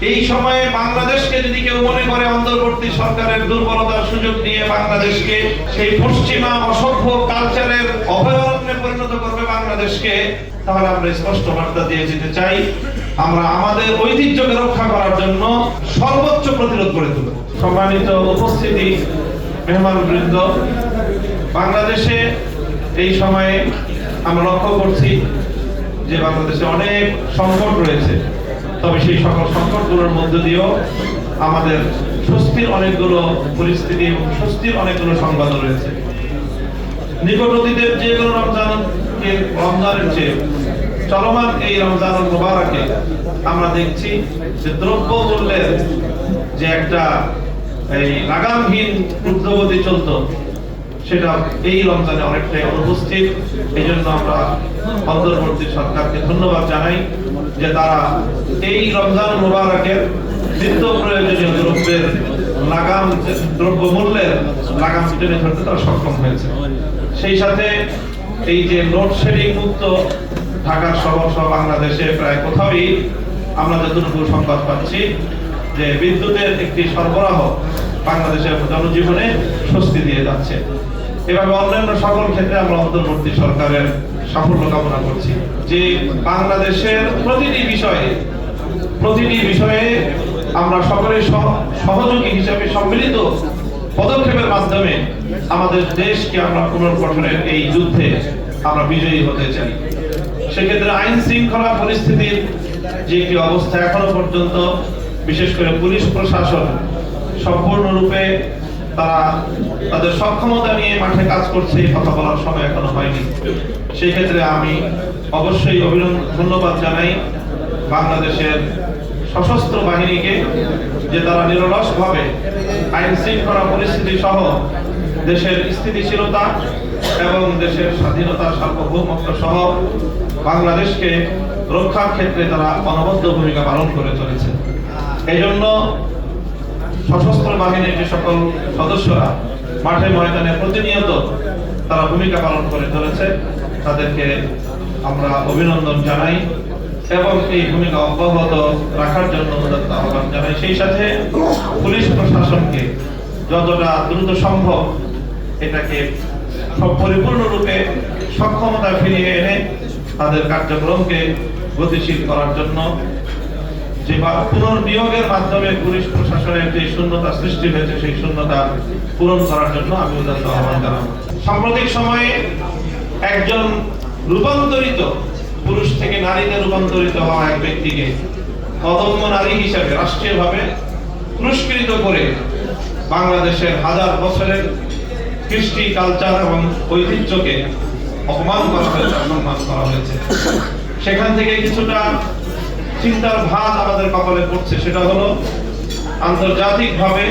এই সময়ে বাংলাদেশকে যদি কেউ মনে করে অন্তর্বর্তী সরকারের দুর্বলতার সুযোগ নিয়ে বাংলাদেশকে সেই পশ্চিমা অসভ্য কালচারের অভয়ারণ্যে পরিণত করবে বাংলাদেশকে, তাহলে আমরা স্পষ্ট বার্তা দিয়ে যেতে চাই, আমরা আমাদের ঐতিহ্যকে রক্ষা করার জন্য সর্বোচ্চ প্রতিরোধ গড়ে তুলব। সম্মানিত উপস্থিতি, মেহমানবৃন্দ, বাংলাদেশে এই সময়ে আমরা লক্ষ্য করছি যে বাংলাদেশে অনেক সংকট রয়েছে, তবে সেই সকল সংকটগুলোর মধ্য দিয়েও আমাদের স্বস্তির অনেকগুলো পরিস্থিতি এবং স্বস্তির অনেকগুলো সংবাদ রয়েছে। নিকট অতীতের যেগুলো রমজানের চেয়ে চলমান এই রমজান মুবারকে আমরা দেখছি যে দ্রব্য মূল্যের যে একটা এই লাগামহীন ঊর্ধ্বগতি চলত, সেটা এই রমজানে অনেকটাই অনুপস্থিত। এই জন্য আমরা অন্তর্বর্তী সরকারকে ধন্যবাদ জানাই যে তারা এই রমজান মুবারকের নিত্য প্রয়োজনীয় দ্রব্যের লাগাম, দ্রব্য মূল্যের লাগাম টেনে ধরতে তারা সক্ষম হয়েছে। সেই সাথে এই যে লোডশেডিং মুক্ত ঢাকার শহর সহ বাংলাদেশে প্রায় কোথাওই আমরা যতটুকু সংবাদ পাচ্ছি যে বিদ্যুতের একটি সরবরাহ বাংলাদেশের জনজীবনে স্বস্তি দিয়ে যাচ্ছে। এভাবে অন্যান্য সকল ক্ষেত্রে আমরা অন্তর্বর্তী সরকারের সাফল্য কামনা করছি যে বাংলাদেশের প্রতিটি বিষয়ে আমরা সকলের সহযোগী হিসেবে সম্মিলিত পদক্ষেপের মাধ্যমে আমাদের দেশকে আমরা পুনর্গঠনের এই যুদ্ধে আমরা বিজয়ী হতে চাই। সেক্ষেত্রে আইন শৃঙ্খলা পরিস্থিতির যে একটি অবস্থা এখনো পর্যন্ত, বিশেষ করে পুলিশ প্রশাসন সম্পূর্ণরূপে তারা তাদের সক্ষমতা নিয়ে মাঠে কাজ করছে, কথা বলার সময় এখনো হয়নি। সেই ক্ষেত্রে আমি অবশ্যই ধন্যবাদ জানাই বাংলাদেশের সশস্ত্র বাহিনীকে যে তারা নিরলসভাবে আইন শৃঙ্খলা পরিস্থিতি সহ দেশের স্থিতিশীলতা এবং দেশের স্বাধীনতা, সার্বভৌমত্ব সহ বাংলাদেশকে রক্ষার ক্ষেত্রে তারা অনবদ্য ভূমিকা পালন করে চলেছে। এই জন্য সশস্ত্র বাহিনীর যে সকল সদস্যরা মাঠে ময়দানে প্রতিনিয়ত তারা ভূমিকা পালন করে চলেছে, তাদেরকে আমরা অভিনন্দন জানাই এবং এই ভূমিকা অব্যাহত রাখার জন্য আহ্বান জানাই। সেই সাথে পুলিশ প্রশাসনকে যতটা দ্রুত সম্ভব এটাকে পরিপূর্ণরূপে সক্ষমতা ফিরিয়ে এনে তাদের কার্যক্রমকে গতিশীল করার জন্য, যে পুনর্নিয়োগের মাধ্যমে পুলিশ প্রশাসনের যে শূন্যতা সৃষ্টি হয়েছে সেই শূন্যতা পূরণ করার জন্য আমি উদাত্ত আহ্বান জানাবো। সাম্প্রতিক সময়ে একজন রূপান্তরিত পুরুষ থেকে নারীতে রূপান্তরিত হওয়া এক ব্যক্তিকে অদম্য নারী হিসেবে রাষ্ট্রীয়ভাবে পুরস্কৃত করে বাংলাদেশের হাজার বছরের কৃষ্টি, কালচার এবং ঐতিহ্যকে অপমান করা হয়েছে, অসম্মান করা হয়েছে। সেখান থেকে কিছুটা চিন্তার ভাত আমাদের কপালে পড়ছে, সেটা হলো আন্তর্জাতিকভাবে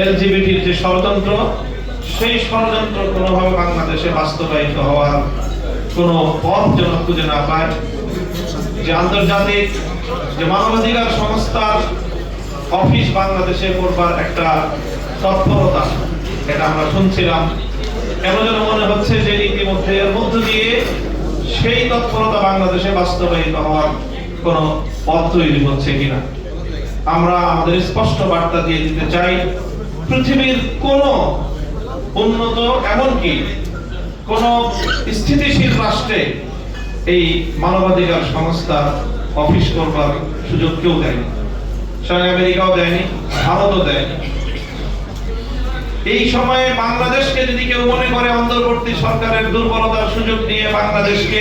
এলজিবিটির যে ষড়যন্ত্র, সেই ষড়যন্ত্র কোনোভাবে বাংলাদেশে বাস্তবায়িত হওয়ার কোনো পথ যেন খুঁজে না পায়। যে আন্তর্জাতিক যে মানবাধিকার সংস্থার অফিস বাংলাদেশে করবার একটা তৎপরতা, এটা আমরা শুনছিলাম, কেন যেন মনে হচ্ছে যে ইতিমধ্যে এর মধ্য দিয়ে সেই তৎপরতা বাংলাদেশে বাস্তবায়িত হওয়ার কোন পথ তৈরি হচ্ছে কিনা। আমরা আমাদের স্পষ্ট বার্তা দিয়ে দিতে চাই, পৃথিবীর কোন উন্নত এমনকি কোন স্থিতিশীল রাষ্ট্রে এই মানবাধিকার সংস্থা অফিস করবার সুযোগ কেউ দেয়নি, স্বয়ং আমেরিকাও দেয়নি, ভারতও দেয়নি। এই সময়ে বাংলাদেশকে যদি কেউ মনে করে অন্তর্বর্তী সরকারের দুর্বলতার সুযোগ নিয়ে বাংলাদেশকে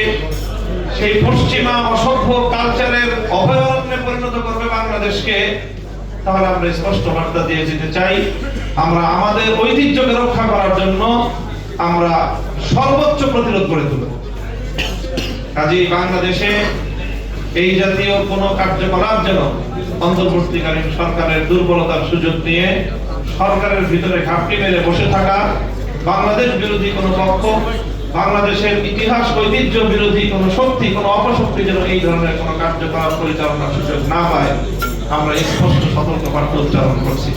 সেই পশ্চিমা অসভ্য কালচারের অভয়ারণ্যে পরিণত করবে বাংলাদেশকে, তাহলে আমরা স্পষ্ট বার্তা দিয়ে যেতে চাই, আমরা আমাদের ঐতিহ্যকে রক্ষা করার জন্য আমরা সর্বোচ্চ প্রতিরোধ গড়ে তুলব। কাজেই বাংলাদেশে এই জাতীয় কোন কার্যকলাপ যেন অন্তর্বর্তীকালীন সরকারের দুর্বলতার সুযোগ নিয়ে সরকারের ভিতরে ঘাপটি মেরে বসে থাকা, বাংলাদেশ বিরোধী কোন পক্ষ, বাংলাদেশের ইতিহাস ঐতিহ্য বিরোধী কোন শক্তি, কোন অপশক্তি যেন এই ধরনের কোন কার্যকলাপ পরিচালনার সুযোগ না পায়, আমরা স্পষ্ট সতর্ক বার্তা উচ্চারণ করছি।